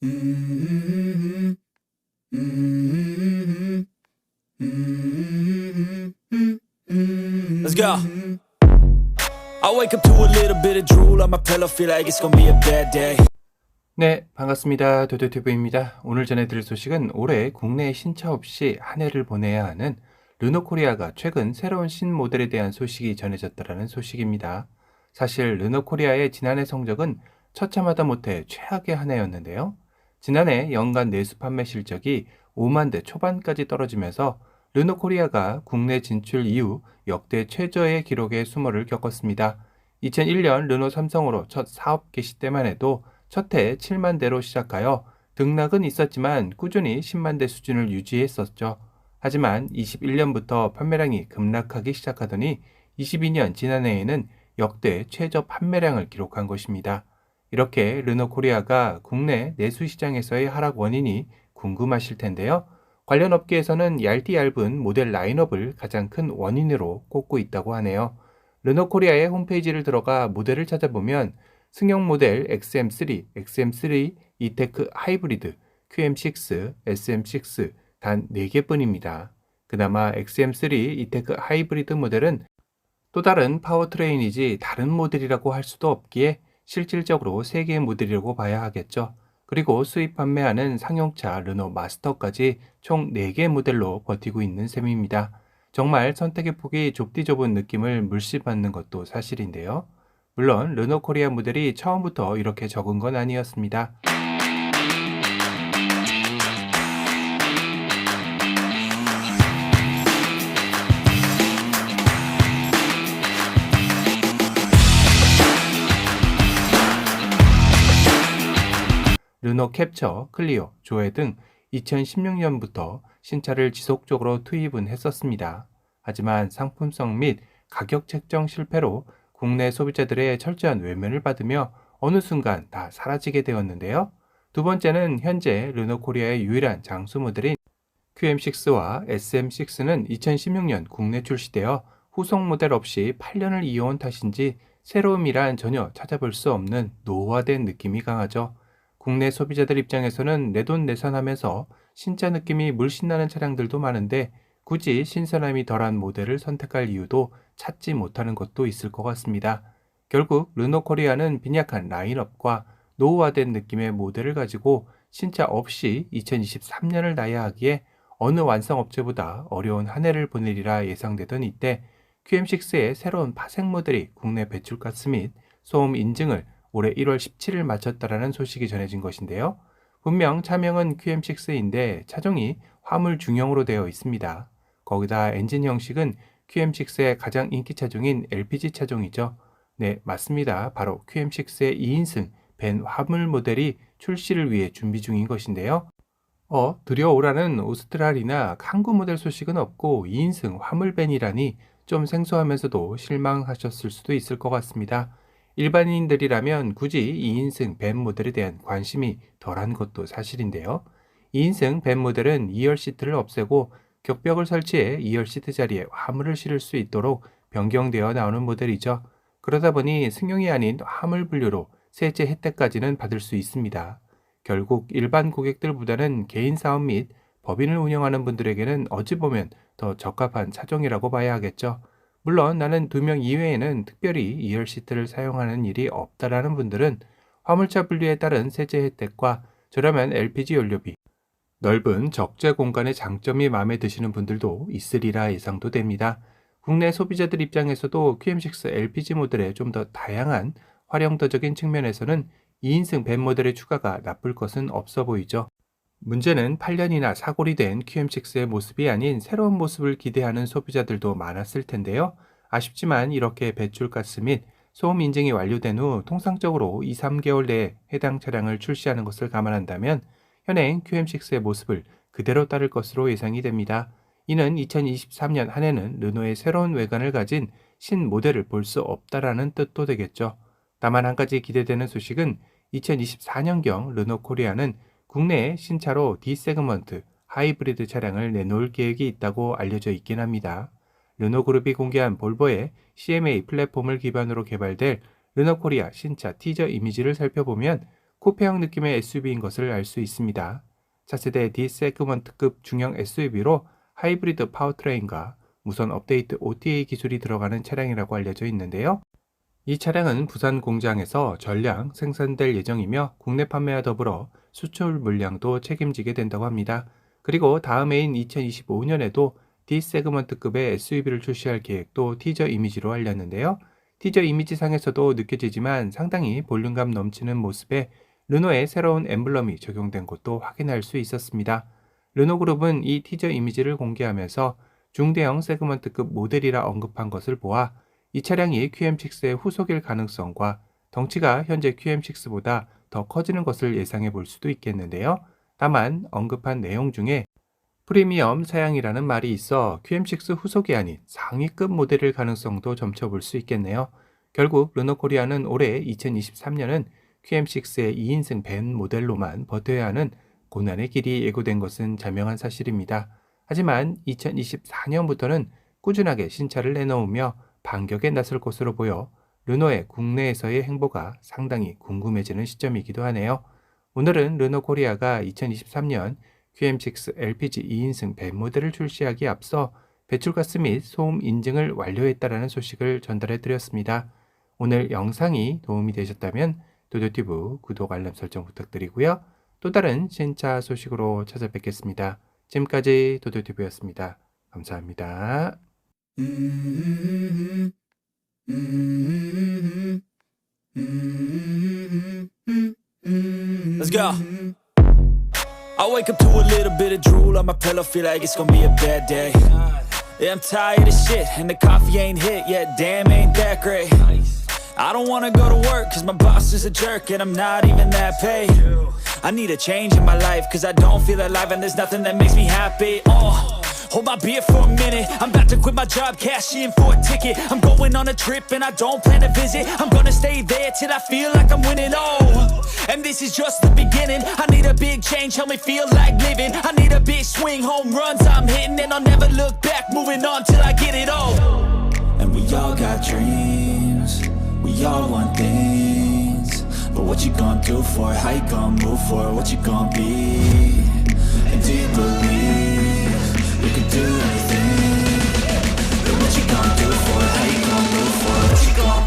Mm-hmm. Mm-hmm. Mm-hmm. Let's go. I wake up to a little bit of drool on my pillow, feel like it's gonna be a bad day. 네, 반갑습니다. 도도튜브입니다. 오늘 전해드릴 소식은 올해 국내에 신차 없이 한 해를 보내야 하는 르노코리아가 최근 새로운 신모델에 대한 소식이 전해졌다는 소식입니다. 사실 르노코리아의 지난해 성적은 처참하다 못해 최악의 한 해였는데요. 지난해 연간 내수 판매 실적이 5만 대 초반까지 떨어지면서 르노코리아가 국내 진출 이후 역대 최저의 기록의 수모를 겪었습니다. 2001년 르노 삼성으로 첫 사업 개시 때만 해도 첫 해 7만 대로 시작하여 등락은 있었지만 꾸준히 10만 대 수준을 유지했었죠. 하지만 21년부터 판매량이 급락하기 시작하더니 22년 지난해에는 역대 최저 판매량을 기록한 것입니다. 이렇게 르노코리아가 국내 내수 시장에서의 하락 원인이 궁금하실 텐데요. 관련 업계에서는 얇은 모델 라인업을 가장 큰 원인으로 꼽고 있다고 하네요. 르노코리아의 홈페이지를 들어가 모델을 찾아보면 승용 모델 XM3, XM3 이테크 하이브리드, QM6, SM6 단 4개뿐입니다. 그나마 XM3 이테크 하이브리드 모델은 또 다른 파워트레인이지 다른 모델이라고 할 수도 없기에 실질적으로 3개의 모델이라고 봐야 하겠죠. 그리고 수입 판매하는 상용차 르노 마스터까지 총 4개 모델로 버티고 있는 셈입니다. 정말 선택의 폭이 좁디 좁은 느낌을 물씬 받는 것도 사실인데요. 물론 르노 코리아 모델이 처음부터 이렇게 적은 건 아니었습니다. 르노 캡처, 클리오, 조에 등 2016년부터 신차를 지속적으로 투입은 했었습니다. 하지만 상품성 및 가격 책정 실패로 국내 소비자들의 철저한 외면을 받으며 어느 순간 다 사라지게 되었는데요. 두 번째는 현재 르노 코리아의 유일한 장수 모델인 QM6와 SM6는 2016년 국내 출시되어 후속 모델 없이 8년을 이어온 탓인지 새로움이란 전혀 찾아볼 수 없는 노후화된 느낌이 강하죠. 국내 소비자들 입장에서는 내돈내산하면서 신차 느낌이 물씬 나는 차량들도 많은데 굳이 신선함이 덜한 모델을 선택할 이유도 찾지 못하는 것도 있을 것 같습니다. 결국 르노 코리아는 빈약한 라인업과 노후화된 느낌의 모델을 가지고 신차 없이 2023년을 나야 하기에 어느 완성업체보다 어려운 한 해를 보내리라 예상되던 이때 QM6의 새로운 파생 모델이 국내 배출가스 및 소음 인증을 올해 1월 17일 마쳤다라는 소식이 전해진 것인데요. 분명 차명은 QM6인데 차종이 화물 중형으로 되어 있습니다. 거기다 엔진 형식은 QM6의 가장 인기 차종인 LPG 차종이죠. 네, 맞습니다. 바로 QM6의 2인승 벤 화물 모델이 출시를 위해 준비 중인 것인데요. 들여오라는 오스트랄이나 항구 모델 소식은 없고 2인승 화물밴이라니 좀 생소하면서도 실망하셨을 수도 있을 것 같습니다. 일반인들이라면 굳이 2인승 밴 모델에 대한 관심이 덜한 것도 사실인데요. 2인승 밴 모델은 2열 시트를 없애고 격벽을 설치해 2열 시트 자리에 화물을 실을 수 있도록 변경되어 나오는 모델이죠. 그러다 보니 승용이 아닌 화물 분류로 세제 혜택까지는 받을 수 있습니다. 결국 일반 고객들보다는 개인 사업 및 법인을 운영하는 분들에게는 어찌 보면 더 적합한 차종이라고 봐야 하겠죠. 물론 나는 2명 이외에는 특별히 2열 시트를 사용하는 일이 없다라는 분들은 화물차 분류에 따른 세제 혜택과 저렴한 LPG 연료비, 넓은 적재 공간의 장점이 마음에 드시는 분들도 있으리라 예상도 됩니다. 국내 소비자들 입장에서도 QM6 LPG 모델의 좀 더 다양한 활용도적인 측면에서는 2인승 밴 모델의 추가가 나쁠 것은 없어 보이죠. 문제는 8년이나 사골이 된 QM6의 모습이 아닌 새로운 모습을 기대하는 소비자들도 많았을 텐데요. 아쉽지만 이렇게 배출가스 및 소음 인증이 완료된 후 통상적으로 2, 3개월 내에 해당 차량을 출시하는 것을 감안한다면 현행 QM6의 모습을 그대로 따를 것으로 예상이 됩니다. 이는 2023년 한 해는 르노의 새로운 외관을 가진 신 모델을 볼 수 없다라는 뜻도 되겠죠. 다만 한 가지 기대되는 소식은 2024년경 르노 코리아는 국내에 신차로 D세그먼트 하이브리드 차량을 내놓을 계획이 있다고 알려져 있긴 합니다. 르노그룹이 공개한 볼보의 CMA 플랫폼을 기반으로 개발될 르노코리아 신차 티저 이미지를 살펴보면 쿠페형 느낌의 SUV인 것을 알 수 있습니다. 차세대 D 세그먼트급 중형 SUV로 하이브리드 파워트레인과 무선 업데이트 OTA 기술이 들어가는 차량이라고 알려져 있는데요. 이 차량은 부산 공장에서 전량 생산될 예정이며 국내 판매와 더불어 수출 물량도 책임지게 된다고 합니다. 그리고 다음 해인 2025년에도 D세그먼트급의 SUV를 출시할 계획도 티저 이미지로 알렸는데요. 티저 이미지상에서도 느껴지지만 상당히 볼륨감 넘치는 모습에 르노의 새로운 엠블럼이 적용된 것도 확인할 수 있었습니다. 르노그룹은 이 티저 이미지를 공개하면서 중대형 세그먼트급 모델이라 언급한 것을 보아 이 차량이 QM6의 후속일 가능성과 덩치가 현재 QM6보다 더 커지는 것을 예상해 볼 수도 있겠는데요. 다만 언급한 내용 중에 프리미엄 사양이라는 말이 있어 QM6 후속이 아닌 상위급 모델일 가능성도 점쳐볼 수 있겠네요. 결국 르노코리아는 올해 2023년은 QM6의 2인승 밴 모델로만 버텨야 하는 고난의 길이 예고된 것은 자명한 사실입니다. 하지만 2024년부터는 꾸준하게 신차를 내놓으며 반격에 나설 것으로 보여 르노의 국내에서의 행보가 상당히 궁금해지는 시점이기도 하네요. 오늘은 르노코리아가 2023년 QM6 LPG 2인승 밴 모델을 출시하기에 앞서 배출가스 및 소음 인증을 완료했다라는 소식을 전달해 드렸습니다. 오늘 영상이 도움이 되셨다면 도도티브 구독 알람 설정 부탁드리고요. 또 다른 신차 소식으로 찾아뵙겠습니다. 지금까지 도도티브였습니다. 감사합니다. Let's go. I wake up to a little bit of drool on my pillow, feel like it's gonna be a bad day. Yeah, I'm tired of shit, and the coffee ain't hit yet, damn, ain't that great. I don't wanna go to work, cause my boss is a jerk, and I'm not even that paid. I need a change in my life, cause I don't feel alive, and there's nothing that makes me happy. Hold my beer for a minute, I'm about to quit my job, cash in for a ticket. I'm going on a trip and I don't plan to visit. I'm gonna stay there till I feel like I'm winning, and this is just the beginning. I need a big change, help me feel like living. I need a big swing, home runs I'm hitting, and I'll never look back, moving on till I get it all. And we all got dreams, we all want things, but what you gonna do for it? How you gonna move for it? What you gonna be? And do you believe you can do anything? But what you gonna do for it? How you gonna move for it? What you gonna